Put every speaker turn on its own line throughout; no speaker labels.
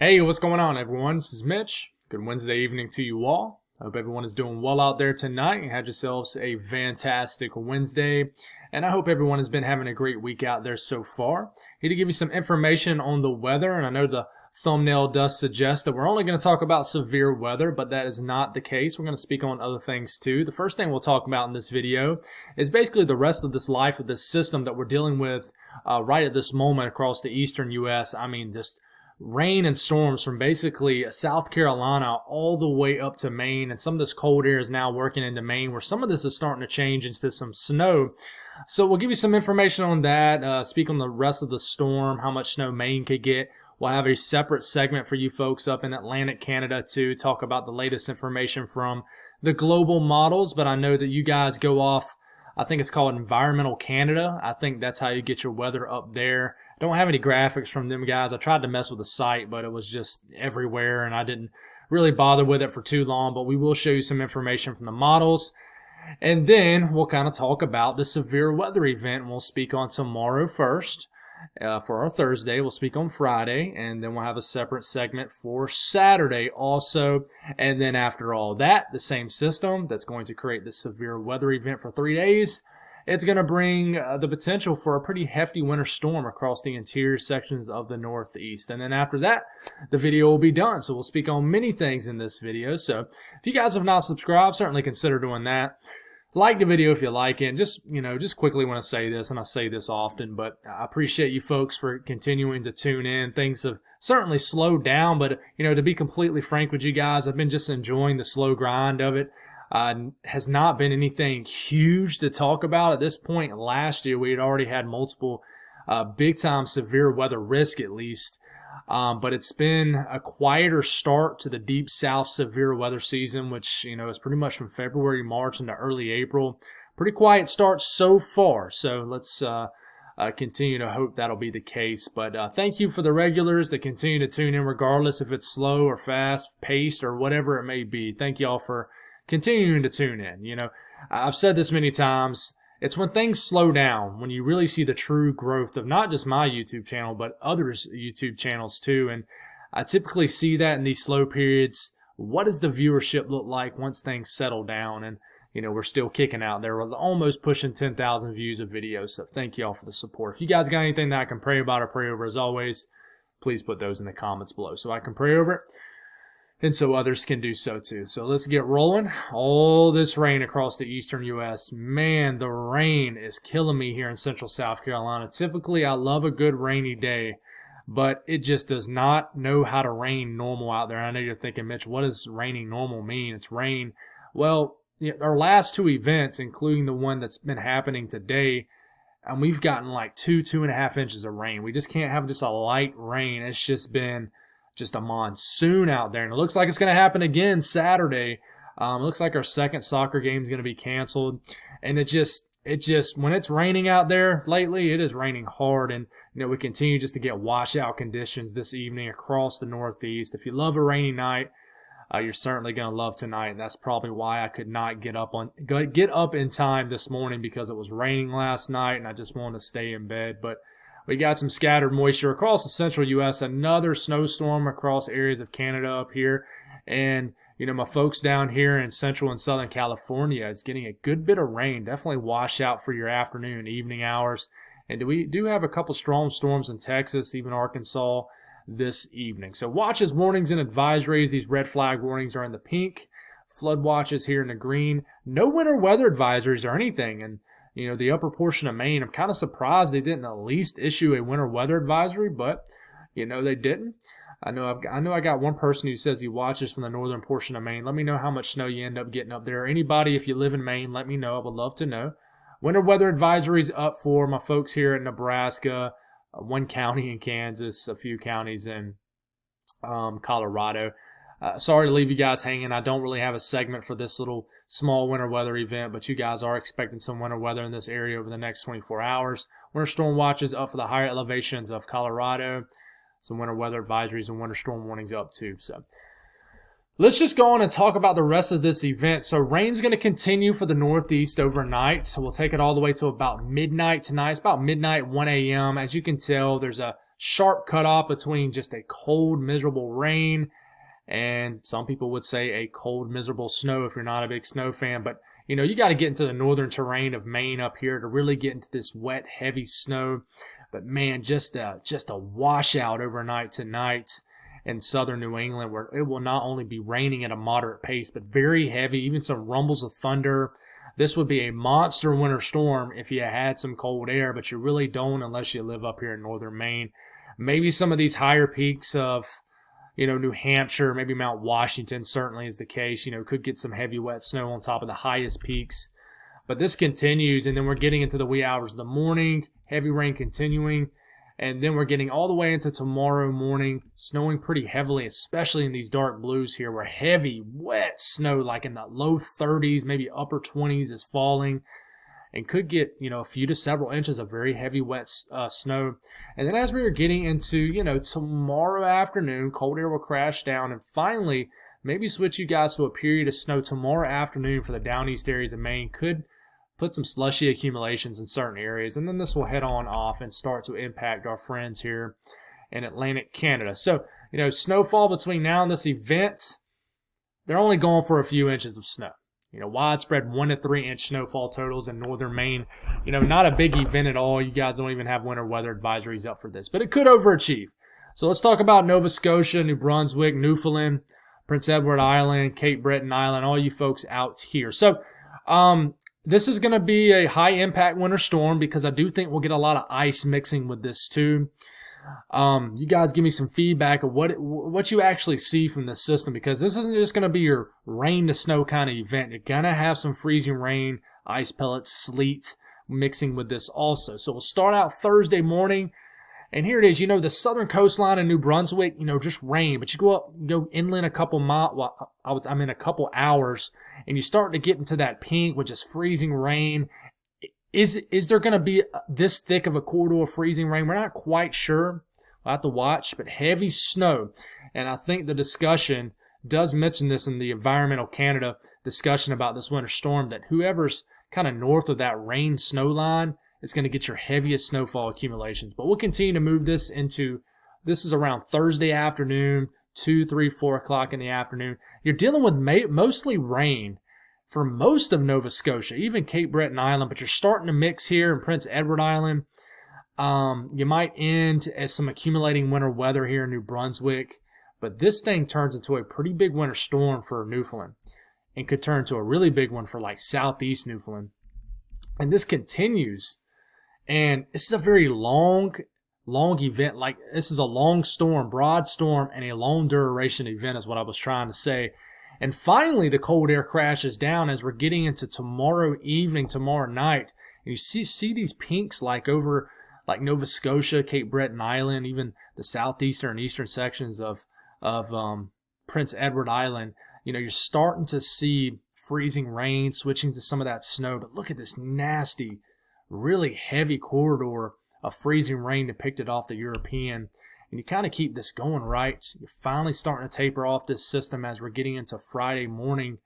Hey, what's going on, everyone? This is Mitch. Good Wednesday evening to you all. I hope everyone is doing well out there tonight and had yourselves a fantastic Wednesday. And I hope everyone has been having a great week out there so far. Here to give you some information on the weather, and I know the thumbnail does suggest that we're only going to talk about severe weather, but that is not the case. We're going to speak on other things too. The first thing we'll talk about in this video is basically the rest of this life of this system that we're dealing with right at this moment across the eastern U.S. I mean, just rain and storms from basically South Carolina all the way up to Maine, and some of this cold air is now working into Maine, where some of this is starting to change into some snow. So we'll give you some information on that, speak on the rest of the storm, how much snow Maine could get. We'll have a separate segment for you folks up in Atlantic Canada to talk about the latest information from the global models, but I know that you guys go off, I think it's called Environmental Canada. I think that's how you get your weather up there. Don't have any graphics from them guys. I tried to mess with the site, but it was just everywhere, and I didn't really bother with it for too long. But we will show you some information from the models. And then we'll kind of talk about the severe weather event. We'll speak on tomorrow first. For our Thursday, we'll speak on Friday, and then we'll have a separate segment for Saturday also. And then after all that, the same system that's going to create this severe weather event for 3 days, it's going to bring the potential for a pretty hefty winter storm across the interior sections of the Northeast. And then after that, the video will be done. So we'll speak on many things in this video. So if you guys have not subscribed, certainly consider doing that. Like the video if you like it. And just quickly want to say this, and I say this often, but I appreciate you folks for continuing to tune in. Things have certainly slowed down, but to be completely frank with you guys, I've been just enjoying the slow grind of it. Has not been anything huge to talk about at this point. Last year, we had already had multiple big-time severe weather risk, at least. But it's been a quieter start to the deep south severe weather season, which, is pretty much from February, March into early April. Pretty quiet start so far. So let's continue to hope that'll be the case. But thank you for the regulars that continue to tune in, regardless if it's slow or fast paced or whatever it may be. Thank y'all for continuing to tune in. I've said this many times. It's when things slow down, when you really see the true growth of not just my YouTube channel, but others' YouTube channels too. And I typically see that in these slow periods. What does the viewership look like once things settle down? And, we're still kicking out there. We're almost pushing 10,000 views of videos. So thank you all for the support. If you guys got anything that I can pray about or pray over, as always, please put those in the comments below so I can pray over it, and so others can do so too. So let's get rolling. All this rain across the eastern U.S. Man, the rain is killing me here in central South Carolina. Typically, I love a good rainy day, but it just does not know how to rain normal out there. I know you're thinking, Mitch, what does raining normal mean? It's rain. Well, our last two events, including the one that's been happening today, and we've gotten like 2.5 inches of rain. We just can't have just a light rain. It's just been just a monsoon out there, and it looks like it's going to happen again Saturday. It looks like our second soccer game is going to be canceled, and it just when it's raining out there lately, it is raining hard, and we continue just to get washout conditions this evening across the Northeast. If you love a rainy night, you're certainly going to love tonight, and that's probably why I could not get up in time this morning, because it was raining last night, and I just wanted to stay in bed. But we got some scattered moisture across the central U.S., another snowstorm across areas of Canada up here. And, my folks down here in central and southern California is getting a good bit of rain. Definitely wash out for your afternoon and evening hours. And we do have a couple strong storms in Texas, even Arkansas, this evening. So watches, warnings, and advisories. These red flag warnings are in the pink. Flood watches here in the green. No winter weather advisories or anything. And the upper portion of Maine, I'm kind of surprised they didn't at least issue a winter weather advisory, but, they didn't. I know I got one person who says he watches from the northern portion of Maine. Let me know how much snow you end up getting up there. Anybody, if you live in Maine, let me know. I would love to know. Winter weather advisories up for my folks here in Nebraska, one county in Kansas, a few counties in Colorado. Sorry to leave you guys hanging. I don't really have a segment for this little small winter weather event, but you guys are expecting some winter weather in this area over the next 24 hours. Winter storm watches up for the higher elevations of Colorado. Some winter weather advisories and winter storm warnings up too. So let's just go on and talk about the rest of this event. So rain's going to continue for the Northeast overnight. So we'll take it all the way to about midnight tonight. It's about midnight, 1 a.m. As you can tell, there's a sharp cutoff between just a cold, miserable rain and some people would say a cold, miserable snow if you're not a big snow fan. But, you know, you got to get into the northern terrain of Maine up here to really get into this wet, heavy snow. But, man, just a washout overnight tonight in southern New England, where it will not only be raining at a moderate pace, but very heavy, even some rumbles of thunder. This would be a monster winter storm if you had some cold air, but you really don't unless you live up here in northern Maine. Maybe some of these higher peaks of, you know, New Hampshire, maybe Mount Washington certainly is the case. You know, could get some heavy wet snow on top of the highest peaks. But this continues, and then we're getting into the wee hours of the morning, heavy rain continuing, and then we're getting all the way into tomorrow morning, snowing pretty heavily, especially in these dark blues here, where heavy, wet snow, like in the low 30s, maybe upper 20s, is falling, and could get, you know, a few to several inches of very heavy, wet snow. And then as we are getting into, you know, tomorrow afternoon, cold air will crash down, and finally, maybe switch you guys to a period of snow tomorrow afternoon for the down east areas of Maine. Could put some slushy accumulations in certain areas, and then this will head on off and start to impact our friends here in Atlantic Canada. So, you know, snowfall between now and this event, they're only going for a few inches of snow. You know, widespread 1 to 3 inch snowfall totals in northern Maine. You know, not a big event at all. You guys don't even have winter weather advisories up for this, but it could overachieve. So let's talk about Nova Scotia, New Brunswick, Newfoundland, Prince Edward Island, Cape Breton Island, all you folks out here. So, this is going to be a high-impact winter storm because I do think we'll get a lot of ice mixing with this too. You guys give me some feedback of what you actually see from this system, because this isn't just going to be your rain to snow kind of event. You're going to have some freezing rain, ice pellets, sleet mixing with this also. So we'll start out Thursday morning. And here it is, you know, the southern coastline of New Brunswick, you know, just rain. But you go inland a couple miles, well, a couple hours, and you start to get into that pink with just freezing rain. Is there going to be this thick of a corridor of freezing rain? We're not quite sure. We'll have to watch, but heavy snow. And I think the discussion does mention this in the Environmental Canada discussion about this winter storm, that whoever's kind of north of that rain snow line is going to get your heaviest snowfall accumulations. But we'll continue to move this into, this is around Thursday afternoon, 2, 3, 4 o'clock in the afternoon. You're dealing with mostly rain for most of Nova Scotia, even Cape Breton Island, but you're starting to mix here in Prince Edward Island. You might end as some accumulating winter weather here in New Brunswick, but this thing turns into a pretty big winter storm for Newfoundland and could turn into a really big one for like southeast Newfoundland. And this continues. And this is a very long event. Like, this is a long storm, broad storm, and a long duration event is what I was trying to say. And finally, the cold air crashes down as we're getting into tomorrow evening, tomorrow night. And you see these pinks like over like Nova Scotia, Cape Breton Island, even the southeastern and eastern sections of Prince Edward Island. You know, you're starting to see freezing rain switching to some of that snow. But look at this nasty, really heavy corridor of freezing rain depicted off the European. And you kind of keep this going, right? You're finally starting to taper off this system as we're getting into Friday morning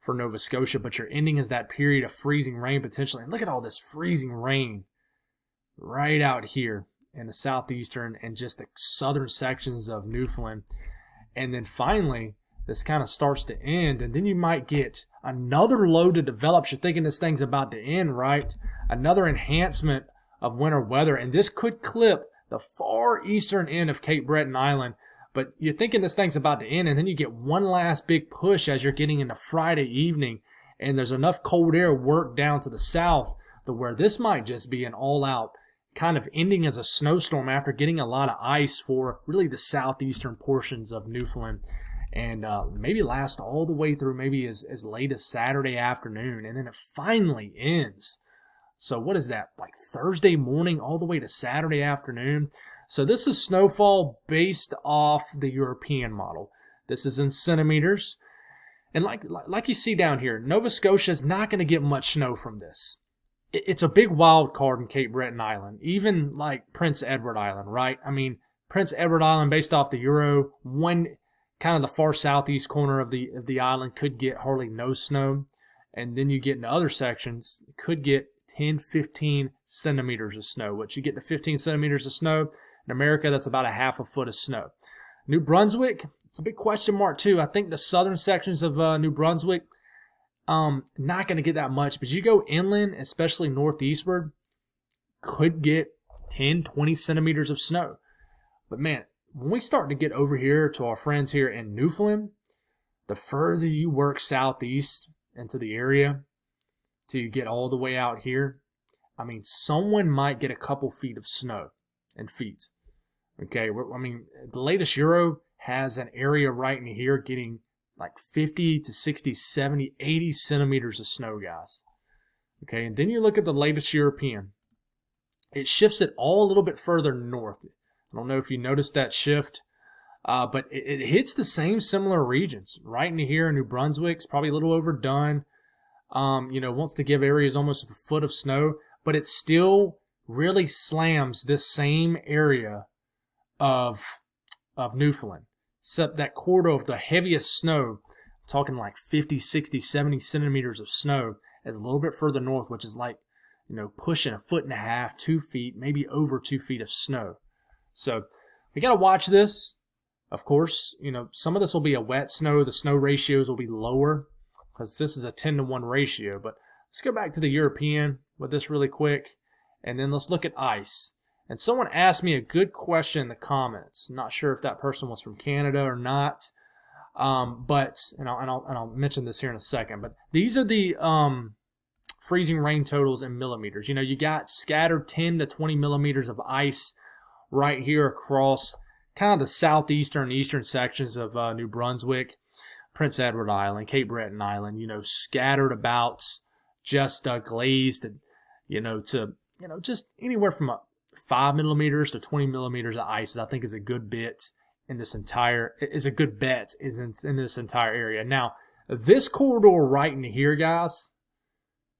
for Nova Scotia, but your ending is that period of freezing rain potentially. And look at all this freezing rain right out here in the southeastern and just the southern sections of Newfoundland. And then finally, this kind of starts to end, and then you might get another low to develop. You're thinking this thing's about to end, right? Another enhancement of winter weather, and this could clip the far eastern end of Cape Breton Island. But you're thinking this thing's about to end, and then you get one last big push as you're getting into Friday evening, and there's enough cold air worked down to the south to where this might just be an all-out kind of ending as a snowstorm after getting a lot of ice for really the southeastern portions of Newfoundland. And maybe last all the way through maybe as late as Saturday afternoon, and then it finally ends. So what is that, like Thursday morning all the way to Saturday afternoon? So this is snowfall based off the European model. This is in centimeters. And like you see down here, Nova Scotia is not going to get much snow from this. It's a big wild card in Cape Breton Island, even like Prince Edward Island, right? I mean, Prince Edward Island based off the Euro, one kind of the far southeast corner of the island could get hardly no snow. And then you get into other sections, could get 10, 15 centimeters of snow. Once you get to 15 centimeters of snow, In America, that's about a half a foot of snow. New Brunswick, it's a big question mark too. I think the southern sections of New Brunswick, not going to get that much, but you go inland, especially northeastward, could get 10, 20 centimeters of snow. But man, when we start to get over here to our friends here in Newfoundland, the further you work southeast into the area till you get all the way out here, I mean, someone might get a couple feet of snow in feet. Okay, I mean, the latest Euro has an area right in here getting like 50 to 60, 70, 80 centimeters of snow, guys. Okay, and then you look at the latest European. It shifts it all a little bit further north. I don't know if you noticed that shift, but it hits the same similar regions. Right in here in New Brunswick, it's probably a little overdone. Wants to give areas almost a foot of snow, but it still really slams this same area of Newfoundland. Except that corridor of the heaviest snow, I'm talking like 50, 60, 70 centimeters of snow, is a little bit further north, which is like, pushing a foot and a half, 2 feet, maybe over 2 feet of snow. So we got to watch this. Of course, some of this will be a wet snow. The snow ratios will be lower because this is a 10-to-1 ratio. But let's go back to the European with this really quick, and then let's look at ice. And someone asked me a good question in the comments. I'm not sure if that person was from Canada or not, but I'll mention this here in a second. But these are the freezing rain totals in millimeters. You got scattered 10 to 20 millimeters of ice right here across kind of the southeastern, eastern sections of New Brunswick, Prince Edward Island, Cape Breton Island. Scattered about, just glazed, to just anywhere from 5 millimeters to 20 millimeters of ice, I think, is a good bet in this entire area. Now, this corridor right in here, guys,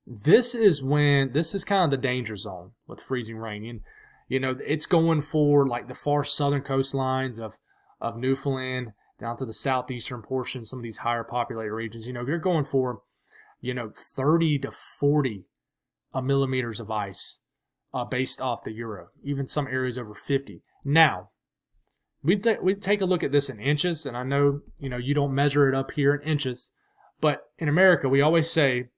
this is kind of the danger zone with freezing rain. It's going for like the far southern coastlines of Newfoundland down to the southeastern portion, some of these higher populated regions. They're going for 30 to 40 millimeters of ice. Based off the Euro, even some areas over 50. Now, we take a look at this in inches, and I know you don't measure it up here in inches, but in America we always say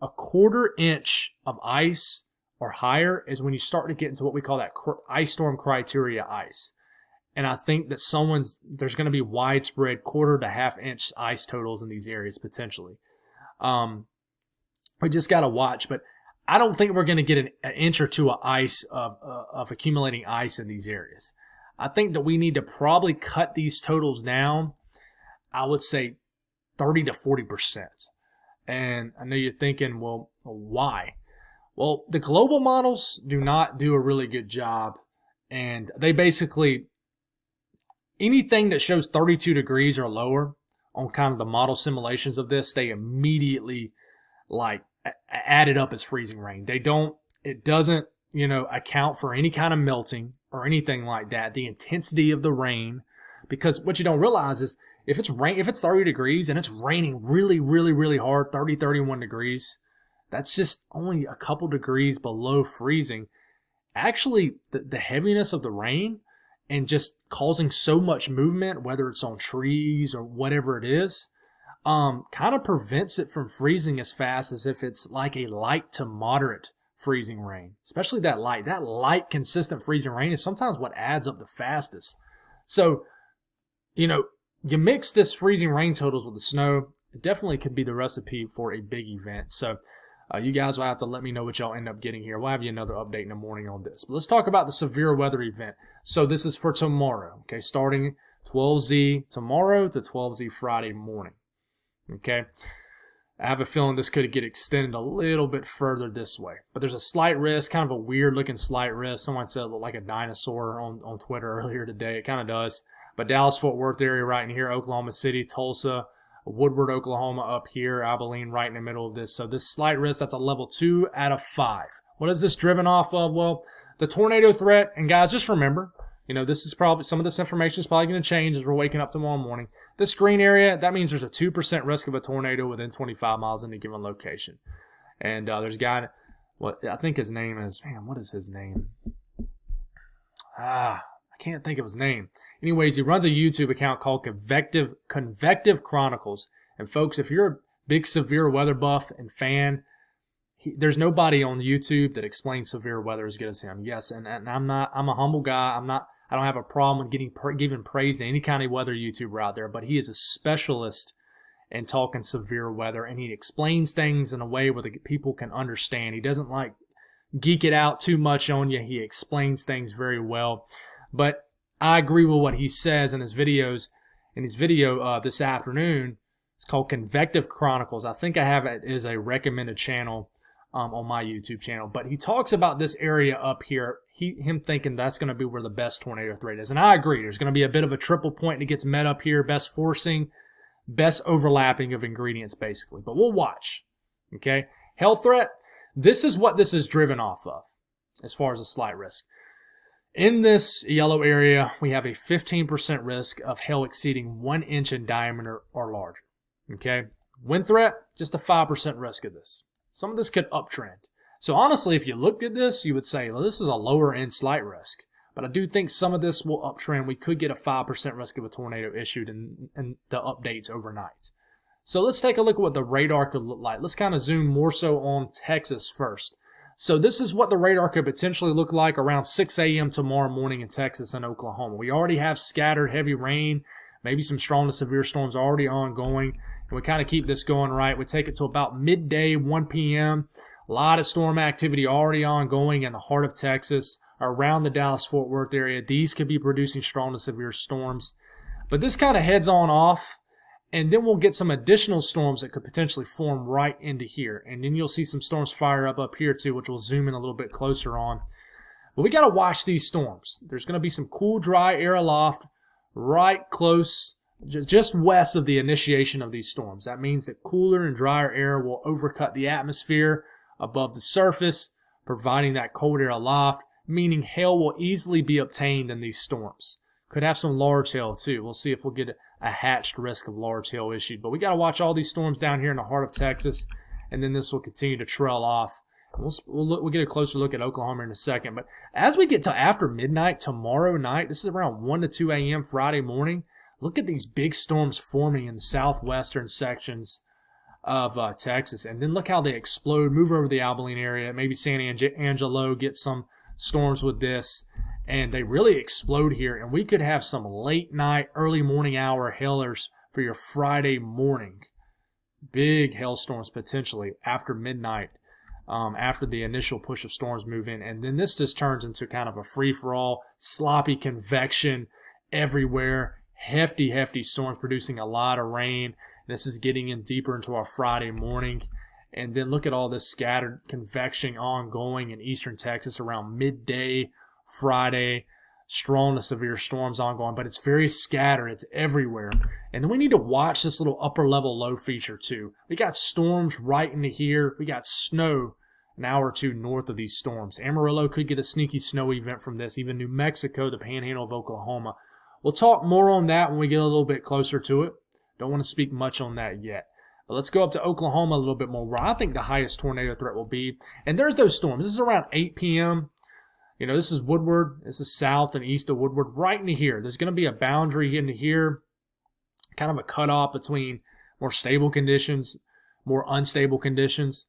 a 1/4 inch of ice or higher is when you start to get into what we call that ice storm criteria ice. And I think that there's going to be widespread 1/4 to 1/2 inch ice totals in these areas potentially. We just got to watch, but I don't think we're going to get an inch or two of accumulating ice in these areas. I think that we need to probably cut these totals down, I would say 30 to 40%. And I know you're thinking, well, why? Well, the global models do not do a really good job. And they basically, anything that shows 32 degrees or lower on kind of the model simulations of this, they immediately add it up as freezing rain. It doesn't, account for any kind of melting or anything like that. The intensity of the rain, because what you don't realize is if it's 30 degrees and it's raining really, really, really hard, 30, 31 degrees, that's just only a couple degrees below freezing. Actually, the heaviness of the rain and just causing so much movement, whether it's on trees or whatever it is, kind of prevents it from freezing as fast as if it's like a light to moderate freezing rain. Especially that light consistent freezing rain is sometimes what adds up the fastest. So, you mix this freezing rain totals with the snow, it definitely could be the recipe for a big event. So you guys will have to let me know what y'all end up getting here. We'll have you another update in the morning on this. But let's talk about the severe weather event. So this is for tomorrow, okay, starting 12Z tomorrow to 12Z Friday morning. Okay, I have a feeling this could get extended a little bit further this way. But there's a slight risk, kind of a weird-looking slight risk. Someone said it looked like a dinosaur on Twitter earlier today. It kind of does. But Dallas-Fort Worth area right in here, Oklahoma City, Tulsa, Woodward, Oklahoma up here, Abilene right in the middle of this. So this slight risk, that's a level 2 out of 5. What is this driven off of? Well, the tornado threat. And guys, just remember, this is probably, some of this information is probably going to change as we're waking up tomorrow morning. This green area, that means there's a 2% risk of a tornado within 25 miles in a given location. And there's a guy, I think his name is, what is his name? I can't think of his name. Anyways, he runs a YouTube account called Convective Chronicles. And folks, if you're a big severe weather buff and fan, there's nobody on YouTube that explains severe weather as good as him. Yes, and I'm a humble guy. I don't have a problem with giving praise to any kind of weather YouTuber out there, but he is a specialist in talking severe weather, and he explains things in a way where the people can understand. He doesn't like geek it out too much on you. He explains things very well. But I agree with what he says in his videos. In his video this afternoon, it's called Convective Chronicles. I think I have it as a recommended channel on my YouTube channel. But he talks about this area up here, him thinking that's going to be where the best tornado threat is. And I agree. There's going to be a bit of a triple point that gets met up here. Best forcing, best overlapping of ingredients, basically. But we'll watch. Okay? Hail threat, this is what this is driven off of as far as a slight risk. In this yellow area, we have a 15% risk of hail exceeding 1 inch in diameter or larger. Okay? Wind threat, just a 5% risk of this. Some of this could uptrend. So honestly, if you looked at this, you would say, well, this is a lower end slight risk. But I do think some of this will uptrend. We could get a 5% risk of a tornado issued in the updates overnight. So let's take a look at what the radar could look like. Let's kind of zoom more so on Texas first. So this is what the radar could potentially look like around 6 a.m. tomorrow morning in Texas and Oklahoma. We already have scattered heavy rain, maybe some strong to severe storms already ongoing. And we kind of keep this going right. We take it to about midday, 1 p.m. A lot of storm activity already ongoing in the heart of Texas, around the Dallas-Fort Worth area. These could be producing strong to severe storms. But this kind of heads on off, and then we'll get some additional storms that could potentially form right into here. And then you'll see some storms fire up here too, which we'll zoom in a little bit closer on. But we got to watch these storms. There's going to be some cool, dry air aloft right close, just west of the initiation of these storms. That means that cooler and drier air will overcut the atmosphere above the surface, providing that cold air aloft, meaning hail will easily be obtained in these storms. Could have some large hail too. We'll see if we'll get a hatched risk of large hail issued. But we got to watch all these storms down here in the heart of Texas, and then this will continue to trail off. We'll get a closer look at Oklahoma in a second. But as we get to after midnight tomorrow night, this is around 1 to 2 a.m. Friday morning, look at these big storms forming in the southwestern sections of Texas. And then look how they explode, move over the Abilene area, maybe San Angelo, get some storms with this. And they really explode here. And we could have some late night, early morning hour hailers for your Friday morning. Big hailstorms potentially after midnight, after the initial push of storms move in. And then this just turns into kind of a free-for-all, sloppy convection everywhere. Hefty, hefty storms producing a lot of rain. This is getting in deeper into our Friday morning. And then look at all this scattered convection ongoing in eastern Texas around midday Friday. Strong to severe storms ongoing, but it's very scattered. It's everywhere. And then we need to watch this little upper level low feature too. We got storms right into here. We got snow an hour or two north of these storms. Amarillo could get a sneaky snow event from this. Even New Mexico, the panhandle of Oklahoma. We'll talk more on that when we get a little bit closer to it. Don't want to speak much on that yet. But let's go up to Oklahoma a little bit more, where I think the highest tornado threat will be. And there's those storms. This is around 8 p.m. You know, this is Woodward. This is south and east of Woodward, right into here. There's going to be a boundary into here, kind of a cutoff between more stable conditions, more unstable conditions.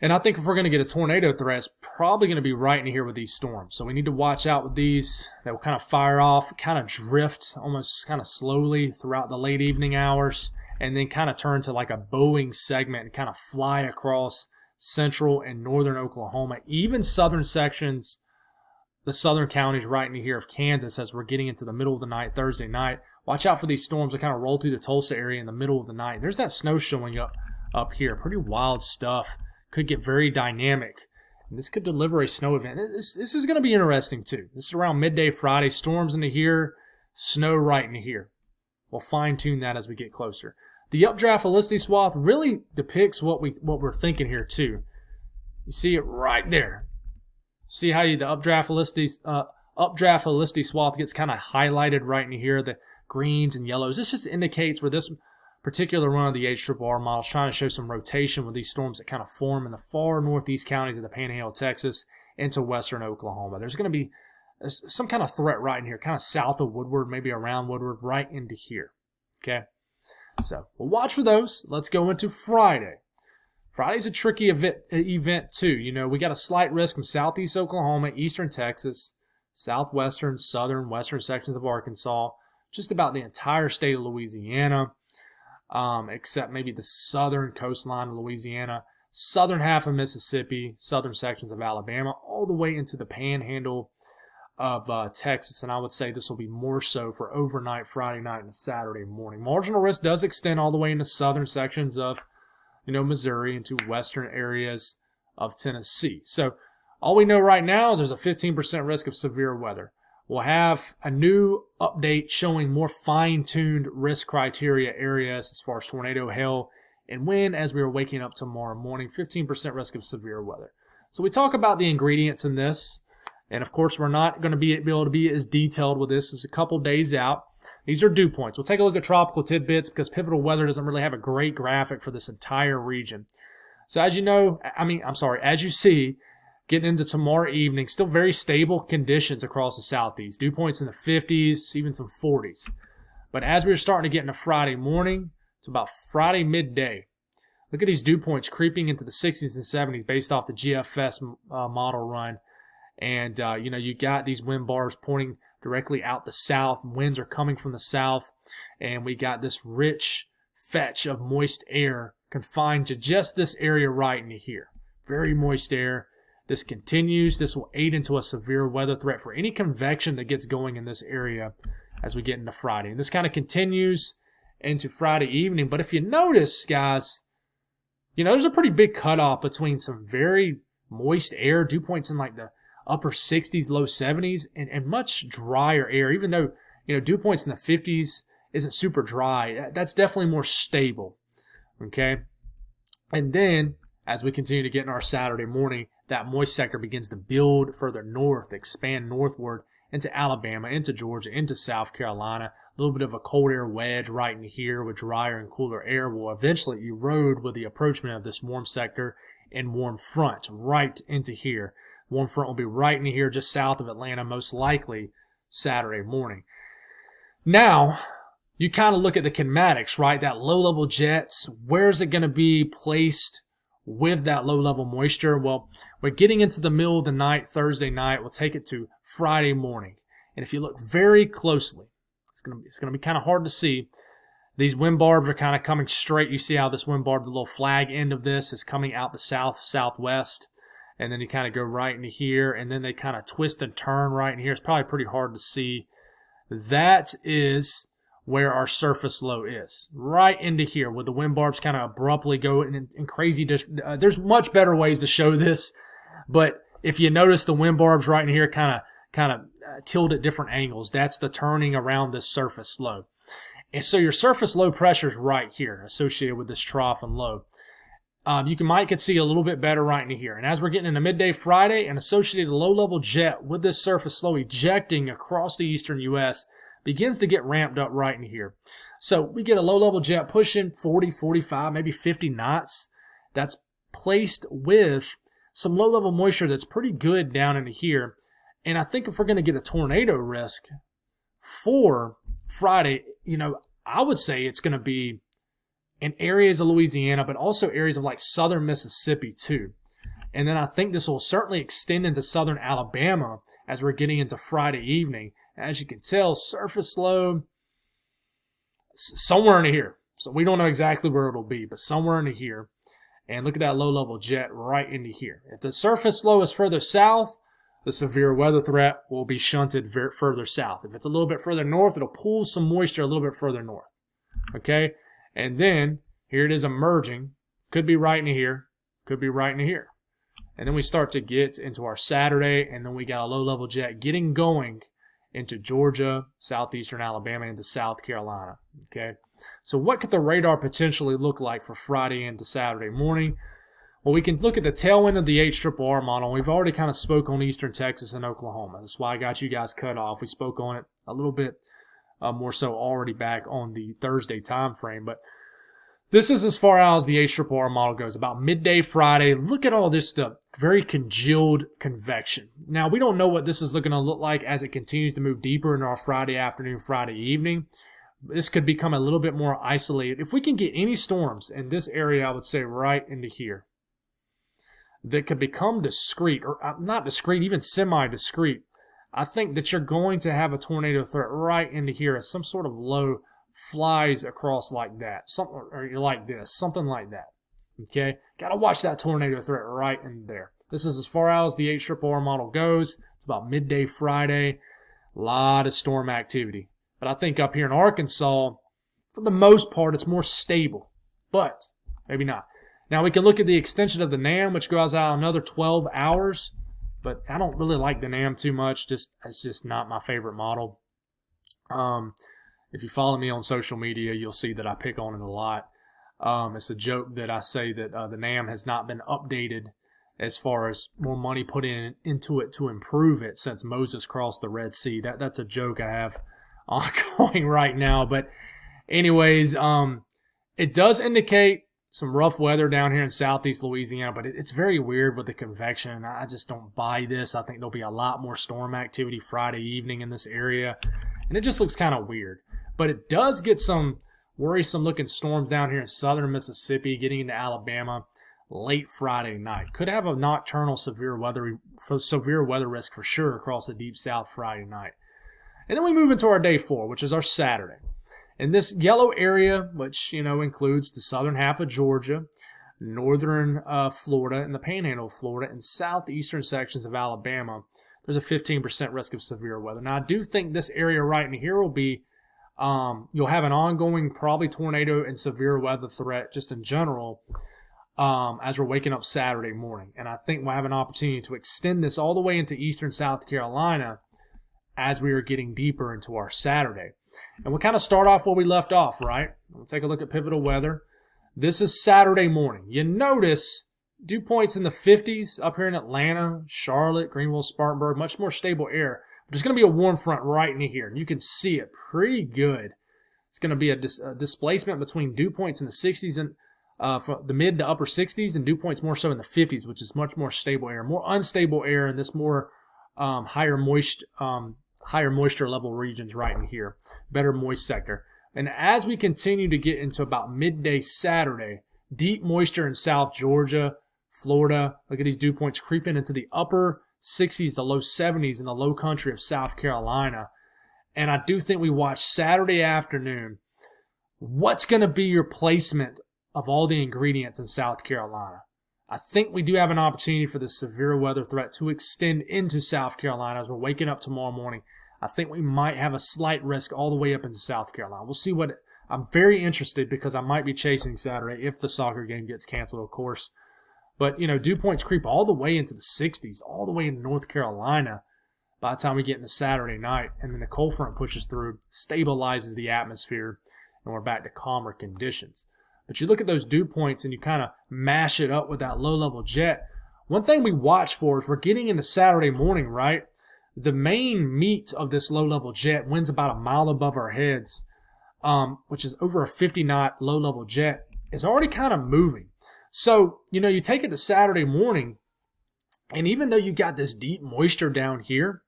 And I think if we're going to get a tornado threat, it's probably going to be right in here with these storms. So we need to watch out with these. They will kind of fire off, kind of drift almost kind of slowly throughout the late evening hours, and then kind of turn to like a bowing segment and kind of fly across central and northern Oklahoma, even southern sections, the southern counties right into here of Kansas as we're getting into the middle of the night, Thursday night. Watch out for these storms that kind of roll through the Tulsa area in the middle of the night. There's that snow showing up here. Pretty wild stuff. Could get very dynamic. And this could deliver a snow event. This is going to be interesting too. This is around midday Friday. Storms into here, snow right into here. We'll fine-tune that as we get closer. The updraft helicity swath really depicts what we're thinking here too. You see it right there. See how the updraft helicity swath gets kind of highlighted right in here, the greens and yellows. This just indicates where this particular run of the HRRR model is trying to show some rotation with these storms that kind of form in the far northeast counties of the Panhandle of Texas into western Oklahoma. There's going to be some kind of threat right in here, kind of south of Woodward, maybe around Woodward, right into here. Okay, so we'll watch for those. Let's go into Friday. Friday's a tricky event too. You know, we got a slight risk from southeast Oklahoma, eastern Texas, southwestern, southern, western sections of Arkansas, just about the entire state of Louisiana, except maybe the southern coastline of Louisiana, southern half of Mississippi, southern sections of Alabama, all the way into the panhandle of Texas. And I would say this will be more so for overnight, Friday night, and Saturday morning. Marginal risk does extend all the way into southern sections of, you know, Missouri, into western areas of Tennessee. So all we know right now is there's a 15% risk of severe weather. We'll have a new update showing more fine-tuned risk criteria areas as far as tornado, hail, and wind as we are waking up tomorrow morning. 15% risk of severe weather. So we talk about the ingredients in this, and of course we're not going to be able to be as detailed with this as a couple days out. These are dew points. We'll take a look at tropical tidbits because Pivotal Weather doesn't really have a great graphic for this entire region. So as you know, as you see, getting into tomorrow evening, still very stable conditions across the southeast. Dew points in the 50s, even some 40s. But as we're starting to get into Friday morning, it's about Friday midday. Look at these dew points creeping into the 60s and 70s based off the GFS model run. And, you know, you got these wind bars pointing directly out the south. Winds are coming from the south. And we got this rich fetch of moist air confined to just this area right in here. Very moist air. This continues. This will aid into a severe weather threat for any convection that gets going in this area as we get into Friday. And this kind of continues into Friday evening. But if you notice, guys, you know, there's a pretty big cutoff between some very moist air, dew points in like the upper 60s, low 70s, and much drier air. Even though, you know, dew points in the 50s isn't super dry, that's definitely more stable. Okay? And then, as we continue to get in our Saturday morning, that moist sector begins to build further north, expand northward into Alabama, into Georgia, into South Carolina. A little bit of a cold air wedge right in here with drier and cooler air will eventually erode with the approachment of this warm sector and warm front right into here. Warm front will be right in here just south of Atlanta, most likely Saturday morning. Now, you kind of look at the kinematics, right? That low-level jets, where's it going to be placed with that low-level moisture? Well, we're getting into the middle of the night, Thursday night. We'll take it to Friday morning. And if you look very closely, it's going to be kind of hard to see. These wind barbs are kind of coming straight. You see how this wind barb, the little flag end of this, is coming out the southwest. And then you kind of go right into here, and then they kind of twist and turn right in here. It's probably pretty hard to see. That is where our surface low is, right into here, where the wind barbs kind of abruptly go in crazy. There's much better ways to show this, but if you notice the wind barbs right in here kind of tilt at different angles, that's the turning around this surface low. And so your surface low pressure is right here, associated with this trough and low. You might see a little bit better right into here. And as we're getting into midday Friday, an associated low-level jet with this surface low ejecting across the eastern U.S. begins to get ramped up right in here. So we get a low-level jet pushing 40, 45, maybe 50 knots. That's placed with some low-level moisture that's pretty good down into here. And I think if we're going to get a tornado risk for Friday, you know, I would say it's going to be in areas of Louisiana, but also areas of like southern Mississippi too. And then I think this will certainly extend into southern Alabama as we're getting into Friday evening. As you can tell, surface low somewhere into here. So we don't know exactly where it'll be, but somewhere into here. And look at that low-level jet right into here. If the surface low is further south, the severe weather threat will be shunted further south. If it's a little bit further north, it'll pull some moisture a little bit further north. Okay? And then, here it is emerging. Could be right into here. Could be right into here. And then we start to get into our Saturday, and then we got a low-level jet getting going into Georgia, southeastern Alabama, into South Carolina. Okay? So what could the radar potentially look like for Friday into Saturday morning? Well, we can look at the tail end of the HRRR model. We've already kind of spoke on eastern Texas and Oklahoma. That's why I got you guys cut off. We spoke on it a little bit more so already back on the Thursday time frame. But This is as far out as the HRRR model goes, about midday Friday. Look at all this stuff. Very congealed convection. Now, we don't know what this is going to look like as it continues to move deeper into our Friday afternoon, Friday evening. This could become a little bit more isolated. If we can get any storms in this area, I would say right into here, that could become discrete, or not discrete, even semi-discrete, I think that you're going to have a tornado threat right into here as some sort of low flies across like that, something, or like this, something like that. Okay, got to watch that tornado threat right in there. This is as far out as the HRRR model goes. It's about midday Friday. A lot of storm activity. But I think up here in Arkansas, for the most part, it's more stable. But maybe not. Now we can look at the extension of the NAM, which goes out another 12 hours. But I don't really like the NAM too much. It's just not my favorite model. If you follow me on social media, you'll see that I pick on it a lot. It's a joke that I say that the NAM has not been updated as far as more money put into it to improve it since Moses crossed the Red Sea. That's a joke I have ongoing right now. But anyways, it does indicate some rough weather down here in southeast Louisiana, but it's very weird with the convection. I just don't buy this. I think there'll be a lot more storm activity Friday evening in this area, and it just looks kind of weird. But it does get some worrisome looking storms down here in southern Mississippi, getting into Alabama late Friday night. Could have a nocturnal severe weather risk for sure across the deep south Friday night. And then we move into our day 4, which is our Saturday. And this yellow area, which includes the southern half of Georgia, northern Florida, and the panhandle of Florida, and southeastern sections of Alabama, there's a 15% risk of severe weather. Now, I do think this area right in here will be you'll have an ongoing probably tornado and severe weather threat just in general as we're waking up Saturday morning. And I think we'll have an opportunity to extend this all the way into eastern South Carolina as we are getting deeper into our Saturday. And we'll kind of start off where we left off, right? We'll take a look at pivotal weather. This is Saturday morning. You notice dew points in the 50s up here in Atlanta, Charlotte, Greenville, Spartanburg, much more stable air. There's going to be a warm front right in here, and you can see it pretty good. It's going to be a displacement between dew points in the 60s and from the mid to upper 60s, and dew points more so in the 50s, which is much more stable air. More unstable air in this more higher moisture level regions right in here. Better moist sector. And as we continue to get into about midday Saturday, deep moisture in South Georgia, Florida. Look at these dew points creeping into the upper 60s to low 70s in the low country of South Carolina. And I do think we watch Saturday afternoon. What's going to be your placement of all the ingredients in South Carolina? I think we do have an opportunity for this severe weather threat to extend into South Carolina as we're waking up tomorrow morning. I think we might have a slight risk all the way up into South Carolina. We'll see what. I'm very interested because I might be chasing Saturday if the soccer game gets canceled, of course. But, dew points creep all the way into the 60s, all the way into North Carolina by the time we get into Saturday night. And then the cold front pushes through, stabilizes the atmosphere, and we're back to calmer conditions. But you look at those dew points and you kind of mash it up with that low-level jet. One thing we watch for is we're getting into Saturday morning, right? The main meat of this low-level jet winds about a mile above our heads, which is over a 50-knot low-level jet. It's already kind of moving. So, you take it to Saturday morning, and even though you got this deep moisture down here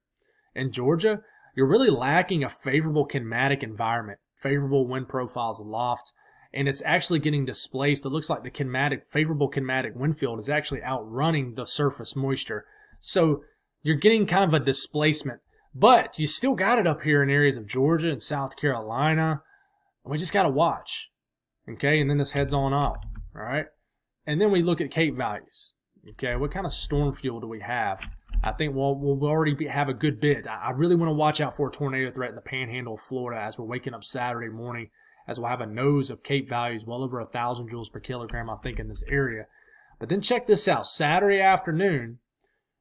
in Georgia, you're really lacking a favorable kinematic environment, favorable wind profiles aloft, and it's actually getting displaced. It looks like the favorable kinematic wind field is actually outrunning the surface moisture. So you're getting kind of a displacement, but you still got it up here in areas of Georgia and South Carolina. We just got to watch, okay? And then this heads on up, all right? And then we look at Cape values. Okay, what kind of storm fuel do we have? I think we'll already have a good bit. I really want to watch out for a tornado threat in the panhandle of Florida as we're waking up Saturday morning, as we'll have a nose of Cape values well over 1,000 joules per kilogram, I think, in this area. But then check this out. Saturday afternoon,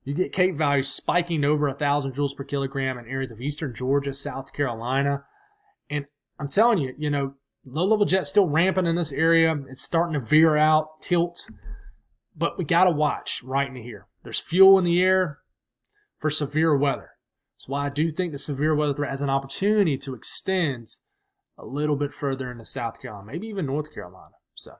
you get Cape values spiking over 1,000 joules per kilogram in areas of eastern Georgia, South Carolina. And I'm telling you, low-level jet still rampant in this area. It's starting to veer out, tilt. But we got to watch right in here. There's fuel in the air for severe weather. That's why I do think the severe weather threat has an opportunity to extend a little bit further into South Carolina, maybe even North Carolina. So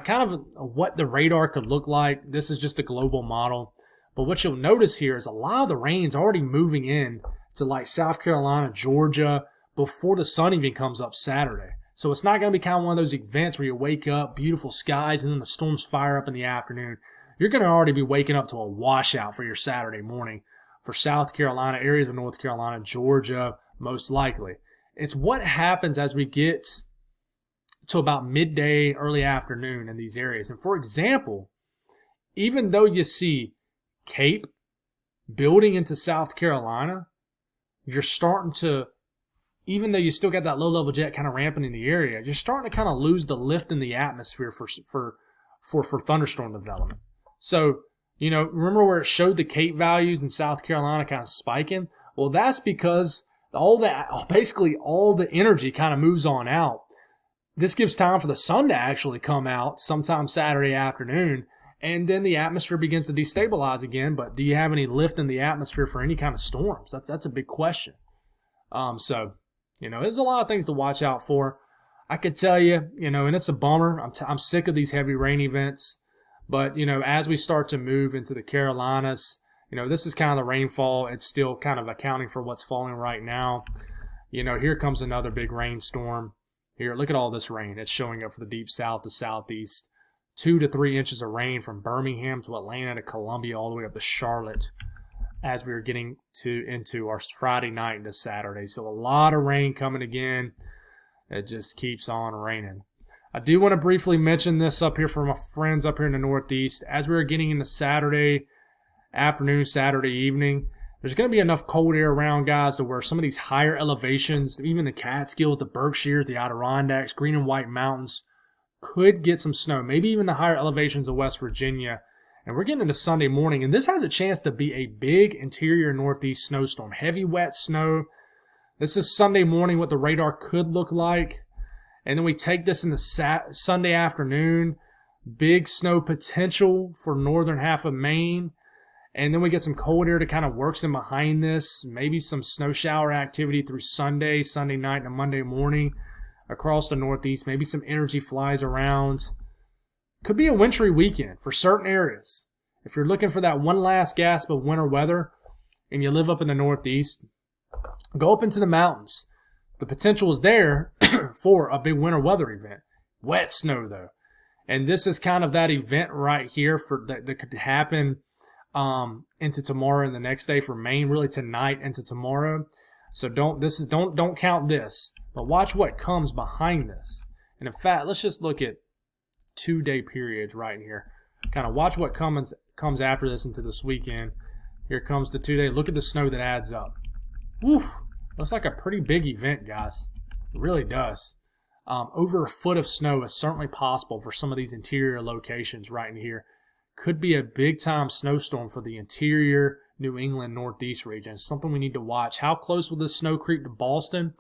kind of what the radar could look like. This is just a global model. But what you'll notice here is a lot of the rain's already moving in to like South Carolina, Georgia, before the sun even comes up Saturday. So it's not going to be kind of one of those events where you wake up, beautiful skies, and then the storms fire up in the afternoon. You're going to already be waking up to a washout for your Saturday morning for South Carolina, areas of North Carolina, Georgia, most likely. It's what happens as we get to about midday, early afternoon in these areas. And for example, even though you see Cape building into South Carolina, you're starting to, even though you still got that low-level jet kind of ramping in the area, you're starting to kind of lose the lift in the atmosphere for thunderstorm development. So, remember where it showed the Cape values in South Carolina kind of spiking? Well, that's because basically all the energy kind of moves on out. This gives time for the sun to actually come out sometime Saturday afternoon, and then the atmosphere begins to destabilize again. But do you have any lift in the atmosphere for any kind of storms? That's a big question. So, there's a lot of things to watch out for. I could tell you, and it's a bummer. I'm sick of these heavy rain events. But, as we start to move into the Carolinas, this is kind of the rainfall. It's still kind of accounting for what's falling right now. Here comes another big rainstorm. Here, look at all this rain. It's showing up for the deep south to southeast. 2 to 3 inches of rain from Birmingham to Atlanta to Columbia all the way up to Charlotte as we were getting into our Friday night into Saturday. So a lot of rain coming again. It just keeps on raining. I do want to briefly mention this up here for my friends up here in the Northeast. As we were getting into Saturday afternoon, Saturday evening, there's going to be enough cold air around, guys, to where some of these higher elevations, even the Catskills, the Berkshires, the Adirondacks, Green and White Mountains, could get some snow. Maybe even the higher elevations of West Virginia. And we're getting into Sunday morning, and this has a chance to be a big interior Northeast snowstorm. Heavy, wet snow. This is Sunday morning, what the radar could look like. And then we take this in the Sunday afternoon. Big snow potential for northern half of Maine. And then we get some cold air to kind of works in behind this. Maybe some snow shower activity through Sunday night, and Monday morning across the Northeast. Maybe some energy flies around. Could be a wintry weekend for certain areas. If you're looking for that one last gasp of winter weather and you live up in the Northeast, go up into the mountains. The potential is there for a big winter weather event. Wet snow, though. And this is kind of that event right here that could happen into tomorrow and the next day for Maine, really tonight into tomorrow. So don't count this, but watch what comes behind this. And in fact, let's just look at 2-day periods right here. Kind of watch what comes after this into this weekend. Here comes the 2-day. Look at the snow that adds up. Woof. Looks like a pretty big event, guys. It really does. Over a foot of snow is certainly possible for some of these interior locations right in here. Could be a big-time snowstorm for the interior New England Northeast region. It's something we need to watch. How close will this snow creep to Boston?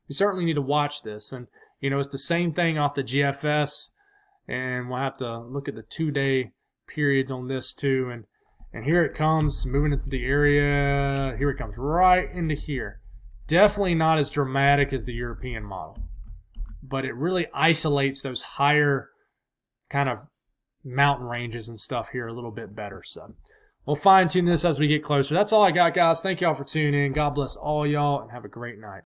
We certainly need to watch this. And, it's the same thing off the GFS. And we'll have to look at the 2-day periods on this too. And here it comes, moving into the area. Here it comes right into here. Definitely not as dramatic as the European model. But it really isolates those higher kind of mountain ranges and stuff here a little bit better. So we'll fine-tune this as we get closer. That's all I got, guys. Thank y'all for tuning in. God bless all y'all, and have a great night.